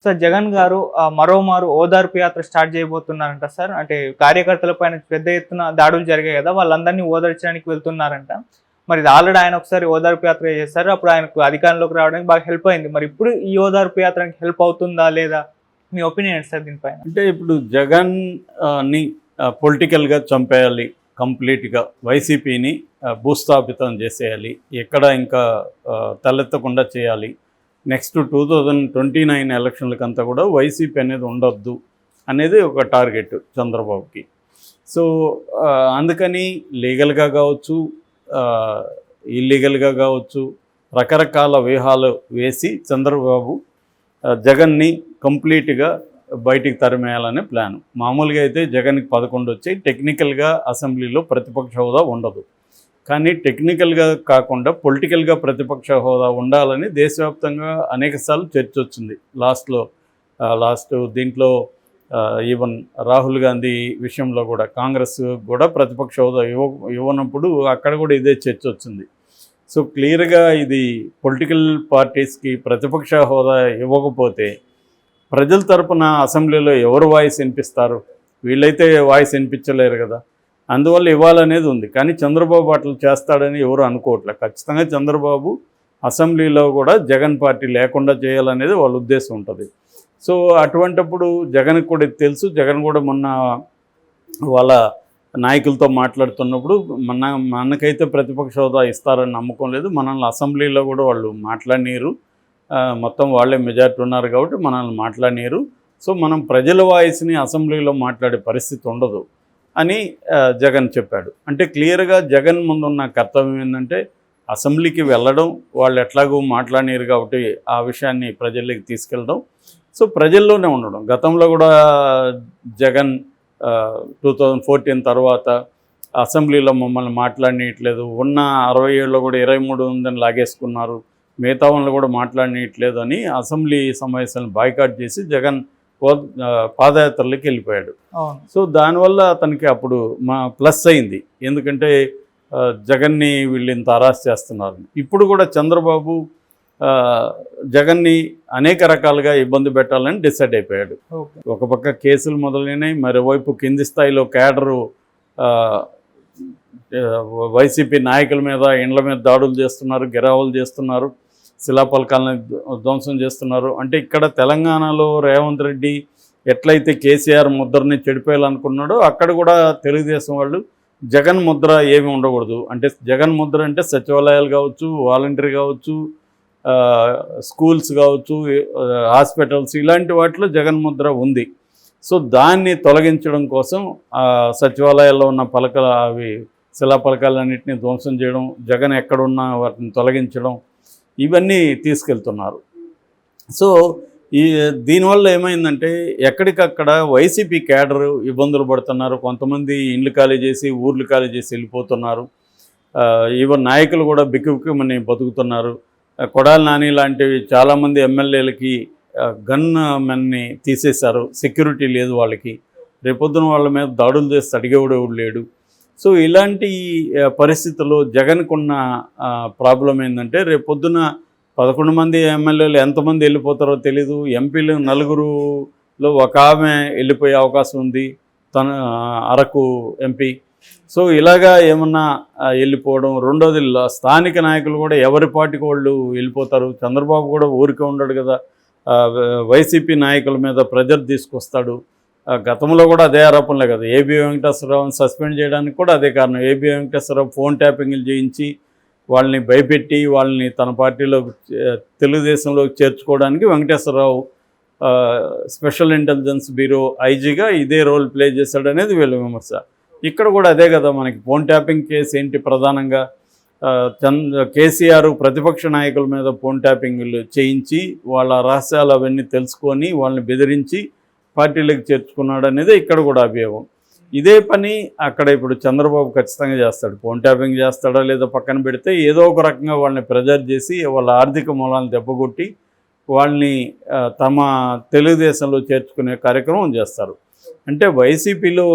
Sir Jagan గారు మరోమారు ఓదార్పు యాత్ర స్టార్ట్ చేయబోతున్నారంట సార్. అంటే కార్యకర్తల పైన పెద్ద ఎత్తున దాడులు జరిగాయి కదా, వాళ్ళందరినీ ఓదార్చడానికి వెళ్తున్నారంట. మరి ఇది ఆల్రెడీ ఆయన ఒకసారి ఓదార్పు యాత్ర చేశారు, అప్పుడు ఆయనకు అధికారంలోకి రావడానికి బాగా హెల్ప్ అయింది. మరి ఇప్పుడు ఈ ఓదార్పు యాత్రకి హెల్ప్ అవుతుందా లేదా, మీ ఒపీనియన్ ఏంటి సార్ దీనిపైన? అంటే ఇప్పుడు జగన్ ని పొలిటికల్గా చంపేయాలి, కంప్లీట్గా వైసీపీని భూస్థాపితం చేసేయాలి, ఎక్కడ ఇంకా తలెత్తకుండా చేయాలి. నెక్స్ట్ 2029 ఎలక్షన్లకంతా కూడా వైసీపీ అనేది ఉండొద్దు అనేది ఒక టార్గెట్ చంద్రబాబుకి. సో అందుకని లీగల్గా కావచ్చు, ఇల్లీగల్గా కావచ్చు, రకరకాల వ్యూహాలు వేసి చంద్రబాబు జగన్ని కంప్లీట్గా బయటికి తరిమేయాలనే ప్లాన్. మామూలుగా అయితే జగన్కి 11 వచ్చాయి. టెక్నికల్గా అసెంబ్లీలో ప్రతిపక్ష హోదా ఉండదు, కానీ టెక్నికల్గా కాకుండా పొలిటికల్గా ప్రతిపక్ష హోదా ఉండాలని దేశవ్యాప్తంగా అనేకసార్లు చర్చ వచ్చింది. లాస్ట్ దీంట్లో ఈవెన్ రాహుల్ గాంధీ విషయంలో కూడా కాంగ్రెస్ కూడా ప్రతిపక్ష హోదా ఇవ్వనప్పుడు అక్కడ కూడా ఇదే చర్చ వచ్చింది. సో క్లియర్గా ఇది పొలిటికల్ పార్టీస్కి ప్రతిపక్ష హోదా ఇవ్వకపోతే ప్రజల తరపున అసెంబ్లీలో ఎవరు వాయిస్ వినిపిస్తారు? వీళ్ళైతే వాయిస్ వినిపించలేరు కదా. అందువల్ల ఇవ్వాలనేది ఉంది. కానీ చంద్రబాబు అట్లా చేస్తాడని ఎవరు అనుకోవట్లేదు. ఖచ్చితంగా చంద్రబాబు అసెంబ్లీలో కూడా జగన్ పార్టీ లేకుండా చేయాలనేది వాళ్ళ ఉద్దేశం ఉంటుంది. సో అటువంటప్పుడు జగన్కి కూడా ఇది తెలుసు. జగన్ కూడా మొన్న వాళ్ళ నాయకులతో మాట్లాడుతున్నప్పుడు మనకైతే ప్రతిపక్ష హోదా ఇస్తారని నమ్మకం లేదు, మనల్ని అసెంబ్లీలో కూడా వాళ్ళు మాట్లాడనీరు, మొత్తం వాళ్ళే మెజార్టీ ఉన్నారు కాబట్టి మనల్ని మాట్లాడనీరు. సో మనం ప్రజల వాయిస్ని అసెంబ్లీలో మాట్లాడే పరిస్థితి ఉండదు అని జగన్ చెప్పాడు. అంటే క్లియర్గా జగన్ ముందున్న కర్తవ్యం ఏంటంటే అసెంబ్లీకి వెళ్ళడం, వాళ్ళు ఎట్లాగో మాట్లాడనీరు కాబట్టి ఆ విషయాన్ని ప్రజల్లోకి తీసుకెళ్ళడం, సో ప్రజల్లోనే ఉండడం. గతంలో కూడా జగన్ 2014 తర్వాత అసెంబ్లీలో మమ్మల్ని మాట్లాడనీయట్లేదు, ఉన్న 67లో కూడా 23 ఉందని లాగేసుకున్నారు, మిగతా వాళ్ళని కూడా మాట్లాడనీయట్లేదు అని అసెంబ్లీ సమావేశాలను బాయ్కాట్ చేసి జగన్ పాదయాత్రలోకి వెళ్ళిపోయాడు. సో దానివల్ల అతనికి అప్పుడు ప్లస్ అయింది, ఎందుకంటే జగన్ని వీళ్ళు ఇంత అరాస్ చేస్తున్నారు. ఇప్పుడు కూడా చంద్రబాబు జగన్ని అనేక రకాలుగా ఇబ్బంది పెట్టాలని డిసైడ్ అయిపోయాడు. ఒక పక్క కేసులు మొదలైనాయి, మరోవైపు కింది స్థాయిలో కేడరు వైసీపీ నాయకుల మీద, ఇండ్ల మీద దాడులు చేస్తున్నారు, గిరావులు చేస్తున్నారు, శిలాపలకాలను ధ్వంసం చేస్తున్నారు. అంటే ఇక్కడ తెలంగాణలో రేవంత్ రెడ్డి ఎట్లయితే కేసీఆర్ ముద్రని చెడిపోయాలనుకున్నాడో అక్కడ కూడా తెలుగుదేశం వాళ్ళు జగన్ ముద్ర ఏమి ఉండకూడదు, అంటే జగన్ ముద్ర అంటే సచివాలయాలు కావచ్చు, వాలంటీర్ కావచ్చు, స్కూల్స్ కావచ్చు, హాస్పిటల్స్, ఇలాంటి వాటిలో జగన్ ముద్ర ఉంది. సో దాన్ని తొలగించడం కోసం సచివాలయాల్లో ఉన్న అవి శిలాపలకాలన్నింటినీ ధ్వంసం చేయడం, జగన్ ఎక్కడున్నా వాటిని తొలగించడం, ఇవన్నీ తీసుకెళ్తున్నారు. సో దీనివల్ల ఏమైందంటే ఎక్కడికక్కడ వైసీపీ క్యాడరు ఇబ్బందులు పడుతున్నారు. కొంతమంది ఇండ్లు ఖాళీ చేసి, ఊర్లు ఖాళీ చేసి వెళ్ళిపోతున్నారు. ఈవెన్ నాయకులు కూడా బిక్కుమని బతుకుతున్నారు. కొడాలి నాని లాంటివి చాలామంది ఎమ్మెల్యేలకి గన్ మెన్ని తీసేశారు, సెక్యూరిటీ లేదు వాళ్ళకి. రేపొద్దున వాళ్ళ మీద దాడులు చేసి అడిగేవాడు లేడు. సో ఇలాంటి పరిస్థితుల్లో జగన్కున్న ప్రాబ్లం ఏంటంటే రేపొద్దున 11 మంది ఎమ్మెల్యేలు ఎంతమంది వెళ్ళిపోతారో తెలీదు. ఎంపీలు 4లో ఒక ఆమె వెళ్ళిపోయే అవకాశం ఉంది, తన అరకు ఎంపీ. సో ఇలాగా ఏమన్నా వెళ్ళిపోవడం. రెండోది స్థానిక నాయకులు కూడా ఎవరి పార్టీకి వాళ్ళు వెళ్ళిపోతారు. చంద్రబాబు కూడా ఊరికే ఉండడు కదా, వైసీపీ నాయకుల మీద ప్రెజర్ తీసుకొస్తాడు. గతంలో కూడా అదే ఆరోపణలే కదా, ఏబీ వెంకటేశ్వరరావుని సస్పెండ్ చేయడానికి కూడా అదే కారణం. ఏబీ వెంకటేశ్వరరావు ఫోన్ ట్యాపింగ్లు చేయించి వాళ్ళని భయపెట్టి వాళ్ళని తన పార్టీలో తెలుగుదేశంలోకి చేర్చుకోవడానికి వెంకటేశ్వరరావు స్పెషల్ ఇంటెలిజెన్స్ బ్యూరో ఐజీగా ఇదే రోల్ ప్లే చేశాడనేది వీళ్ళ విమర్శ. ఇక్కడ కూడా అదే కదా, మనకి ఫోన్ ట్యాపింగ్ కేసు ఏంటి ప్రధానంగా కేసీఆర్ ప్రతిపక్ష నాయకుల మీద ఫోన్ ట్యాపింగ్లు చేయించి వాళ్ళ రహస్యాలు అవన్నీ తెలుసుకొని వాళ్ళని బెదిరించి పార్టీలకు చేర్చుకున్నాడు అనేది ఇక్కడ కూడా అభియోగం. ఇదే పని అక్కడ ఇప్పుడు చంద్రబాబు ఖచ్చితంగా చేస్తాడు. ఫోన్ ట్యాపింగ్ చేస్తాడా లేదా పక్కన పెడితే ఏదో ఒక రకంగా వాళ్ళని ప్రెజర్ చేసి వాళ్ళ ఆర్థిక మూలాలను దెబ్బకొట్టి వాళ్ళని తమ తెలుగుదేశంలో చేర్చుకునే కార్యక్రమం చేస్తారు. అంటే వైసీపీలో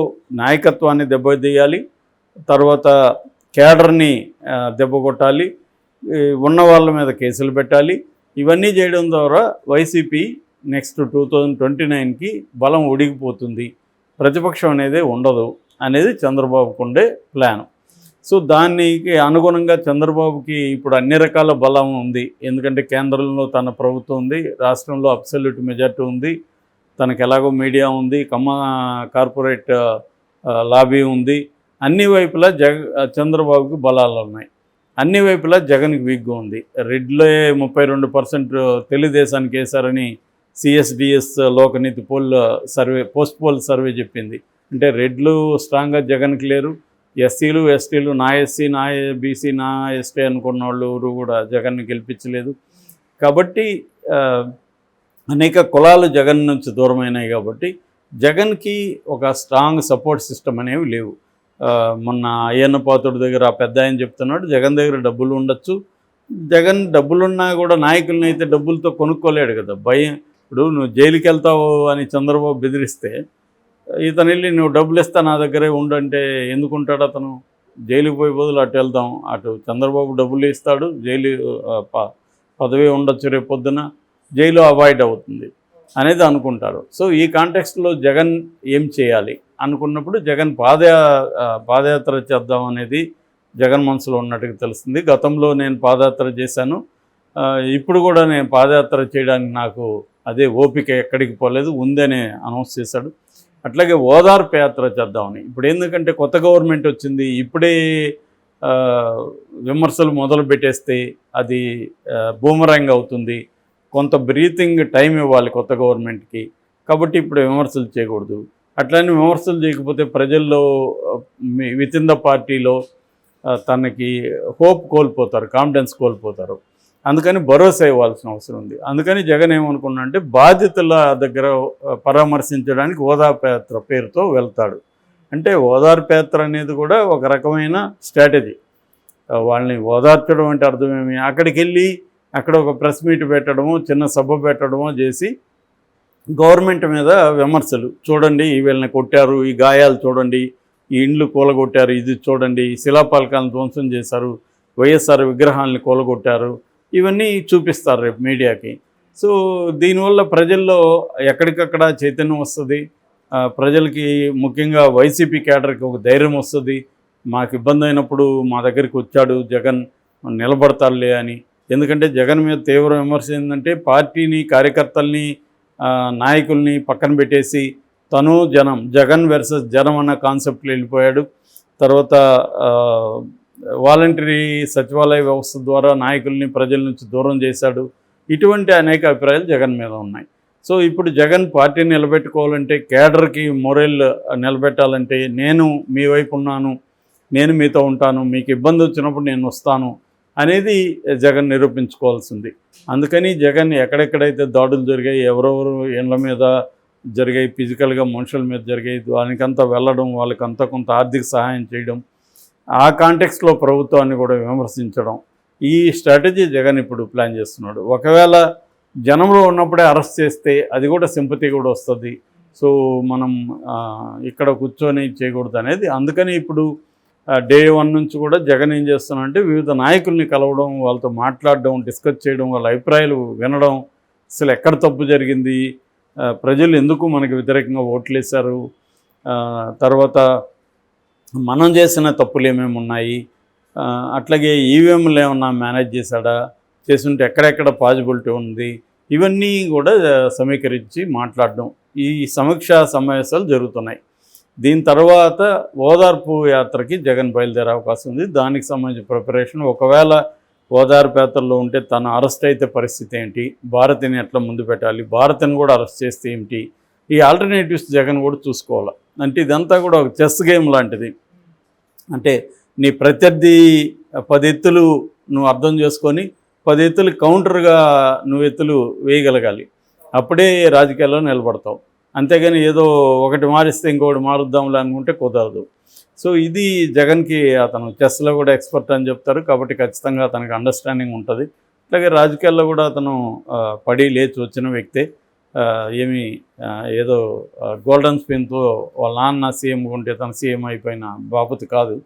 నాయకత్వాన్ని దెబ్బతీయాలి, తర్వాత కేడర్ని దెబ్బకొట్టాలి, ఉన్న వాళ్ళ మీద కేసులు పెట్టాలి. ఇవన్నీ చేయడం ద్వారా వైసీపీ నెక్స్ట్ 2029కి బలం ఒడిగిపోతుంది, ప్రతిపక్షం అనేది ఉండదు అనేది చంద్రబాబుకు ఉండే ప్లాన్. సో దానికి అనుగుణంగా చంద్రబాబుకి ఇప్పుడు అన్ని రకాల బలం ఉంది. ఎందుకంటే కేంద్రంలో తన ప్రభుత్వం ఉంది, రాష్ట్రంలో అబ్సల్యూట్ మెజార్టీ ఉంది, తనకు ఎలాగో మీడియా ఉంది, కార్పొరేట్ లాబీ ఉంది. అన్ని వైపులా చంద్రబాబుకి బలాలు ఉన్నాయి. అన్ని వైపులా జగన్కి వీక్గా ఉంది. రెడ్లే 32% తెలుగుదేశానికి వేశారని సిఎస్డిఎస్ లోకనీతి పోస్ట్ పోల్ సర్వే చెప్పింది. అంటే రెడ్లు స్ట్రాంగ్గా జగన్కి లేరు, ఎస్సీలు ఎస్టీలు నా ఎస్సీ నా బీసీ నా ఎస్టీ అనుకున్న వాళ్ళు ఎవరు కూడా జగన్ని గెలిపించలేదు. కాబట్టి అనేక కులాలు జగన్ నుంచి దూరమైనాయి. కాబట్టి జగన్కి ఒక స్ట్రాంగ్ సపోర్ట్ సిస్టమ్ అనేవి లేవు. మొన్న అయ్యన్న పాత్రుడి దగ్గర ఆ పెద్ద ఆయన చెప్తున్నాడు, జగన్ దగ్గర డబ్బులు ఉండొచ్చు, జగన్ డబ్బులున్నా కూడా నాయకుల్ని అయితే డబ్బులతో కొనుక్కోలేడు కదా. భయం, ఇప్పుడు నువ్వు జైలుకి వెళ్తావు అని చంద్రబాబు బెదిరిస్తే ఇతను వెళ్ళి నువ్వు డబ్బులు ఇస్తా నా దగ్గరే ఉండంటే ఎందుకు ఉంటాడు అతను? జైలుకి పోయే బదులు అటు వెళ్దాం, అటు చంద్రబాబు డబ్బులు ఇస్తాడు, జైలు పదవి ఉండొచ్చు, రేపు పొద్దున జైలు అవాయిడ్ అవుతుంది అనేది అనుకుంటారు. సో ఈ కాంటెక్స్ట్లో జగన్ ఏం చేయాలి అనుకున్నప్పుడు జగన్ పాదయాత్ర చేద్దాం అనేది జగన్ మనసులో ఉన్నట్టుగా తెలుస్తుంది. గతంలో నేను పాదయాత్ర చేశాను, ఇప్పుడు కూడా నేను పాదయాత్ర చేయడానికి నాకు అదే ఓపిక ఎక్కడికి పోలేదు, ఉందని అనౌన్స్ చేశాడు. అట్లాగే ఓదార్పు యాత్ర చేద్దామని. ఇప్పుడు ఎందుకంటే కొత్త గవర్నమెంట్ వచ్చింది, ఇప్పుడే విమర్శలు మొదలు పెట్టేస్తే అది బూమరాంగ్ అవుతుంది. కొంత బ్రీతింగ్ టైం ఇవ్వాలి కొత్త గవర్నమెంట్కి. కాబట్టి ఇప్పుడు విమర్శలు చేయకూడదు. అట్లనే విమర్శలు చేయకపోతే ప్రజల్లో విత్ ఇన్ ద పార్టీలో తనకి హోప్ కోల్పోతారు, కాన్ఫిడెన్స్ కోల్పోతారు. అందుకని భరోసా ఇవ్వాల్సిన అవసరం ఉంది. అందుకని జగన్ ఏమనుకున్నా అంటే బాధితుల దగ్గర పరామర్శించడానికి ఓదార్పు యాత్ర పేరుతో వెళ్తాడు. అంటే ఓదార్పు యాత్ర అనేది కూడా ఒక రకమైన స్ట్రాటజీ. వాళ్ళని ఓదార్చడం అంటే అర్థమేమి, అక్కడికి వెళ్ళి అక్కడ ఒక ప్రెస్ మీట్ పెట్టడమో చిన్న సభ పెట్టడమో చేసి గవర్నమెంట్ మీద విమర్శలు, చూడండి వీళ్ళని కొట్టారు, ఈ గాయాలు చూడండి, ఈ ఇండ్లు కూలగొట్టారు, ఇది చూడండి, శిలాపాలకాలను ధ్వంసం చేశారు, వైఎస్ఆర్ విగ్రహాలని కూలగొట్టారు, ఇవన్నీ చూపిస్తారు రేపు మీడియాకి. సో దీనివల్ల ప్రజల్లో ఎక్కడికక్కడ చైతన్యం వస్తుంది. ప్రజలకి ముఖ్యంగా వైసీపీ క్యాడర్కి ఒక ధైర్యం వస్తుంది. మాకు ఇబ్బంది అయినప్పుడు మా దగ్గరికి వచ్చాడు జగన్, నిలబడతారులే అని. ఎందుకంటే జగన్ మీద తీవ్ర విమర్శ ఏంటంటే పార్టీని, కార్యకర్తల్ని, నాయకుల్ని పక్కన పెట్టేసి తను జనం, జగన్ వర్సెస్ జనం అన్న కాన్సెప్ట్లో వెళ్ళిపోయాడు. తర్వాత వాలంటరీ సచివాలయ వ్యవస్థ ద్వారా నాయకుల్ని ప్రజల నుంచి దూరం చేశాడు. ఇటువంటి అనేక అభిప్రాయాలు జగన్ మీద ఉన్నాయి. సో ఇప్పుడు జగన్ పార్టీని నిలబెట్టుకోవాలంటే, కేడర్కి మొరల్ నిలబెట్టాలంటే, నేను మీ వైపు ఉన్నాను, నేను మీతో ఉంటాను, మీకు ఇబ్బంది వచ్చినప్పుడు నేను వస్తాను అనేది జగన్ నిరూపించుకోవాల్సింది. అందుకని జగన్ ఎక్కడెక్కడైతే దాడులు జరిగాయి, ఎవరెవరు ఇళ్ళ మీద జరిగాయి, ఫిజికల్గా మనుషుల మీద జరిగాయి, దానికంతా వెళ్ళడం, వాళ్ళకంతా కొంత ఆర్థిక సహాయం చేయడం, ఆ కాంటెక్స్లో ప్రభుత్వాన్ని కూడా విమర్శించడం, ఈ స్ట్రాటజీ జగన్ ఇప్పుడు ప్లాన్ చేస్తున్నాడు. ఒకవేళ జనంలో ఉన్నప్పుడే అరెస్ట్ చేస్తే అది కూడా సింపతి కూడా వస్తుంది. సో మనం ఇక్కడ కూర్చొని చేయకూడదు అనేది. అందుకని ఇప్పుడు డే 1 నుంచి కూడా జగన్ ఏం చేస్తున్నాడంటే వివిధ నాయకుల్ని కలవడం, వాళ్ళతో మాట్లాడడం, డిస్కస్ చేయడం, వాళ్ళ అభిప్రాయాలు వినడం, అసలు ఎక్కడ తప్పు జరిగింది, ప్రజలు ఎందుకు మనకి వ్యతిరేకంగా ఓట్లేశారు, తర్వాత మనం చేసిన తప్పులు ఏమేమి ఉన్నాయి, అట్లాగే ఈవీఎంలు ఏమన్నా మేనేజ్ చేశాడా, చేస్తుంటే ఎక్కడెక్కడ పాజిబిలిటీ ఉంది, ఇవన్నీ కూడా సమీకరించి మాట్లాడడం, ఈ సమీక్షా సమావేశాలు జరుగుతున్నాయి. దీని తర్వాత ఓదార్పు యాత్రకి జగన్ బయలుదేరే అవకాశం ఉంది. దానికి సంబంధించిన ప్రిపరేషన్, ఒకవేళ ఓదార్పు యాత్రలో ఉంటే తను అరెస్ట్ అయితే పరిస్థితి ఏంటి, భారతిని ఎట్లా ముందు పెట్టాలి, భారతిని కూడా అరెస్ట్ చేస్తే ఏమిటి, ఈ ఆల్టర్నేటివ్స్ జగన్ కూడా చూసుకోవాలి. అంటే ఇదంతా కూడా ఒక చెస్ గేమ్ లాంటిది. అంటే నీ ప్రత్యర్థి 10 ఎత్తులు నువ్వు అర్థం చేసుకొని 10 ఎత్తులు కౌంటర్గా నువ్వు ఎత్తులు వేయగలగాలి, అప్పుడే రాజకీయాల్లో నిలబడతావు. అంతేగాని ఏదో ఒకటి మారిస్తే ఇంకొకటి మారుద్దాంలే అనుకుంటే కుదరదు. సో ఇది జగన్కి, అతను చెస్లో కూడా ఎక్స్పర్ట్ అని చెప్తారు కాబట్టి ఖచ్చితంగా అతనికి అండర్స్టాండింగ్ ఉంటుంది. అలాగే రాజకీయాల్లో కూడా అతను పడి లేచి వచ్చిన వ్యక్తే. ఏమి ఏదో గోల్డెన్ స్పిన్తో వాళ్ళ నాన్న సీఎం ఉంటే తన సీఎం అయిపోయిన బాపతి కాదు.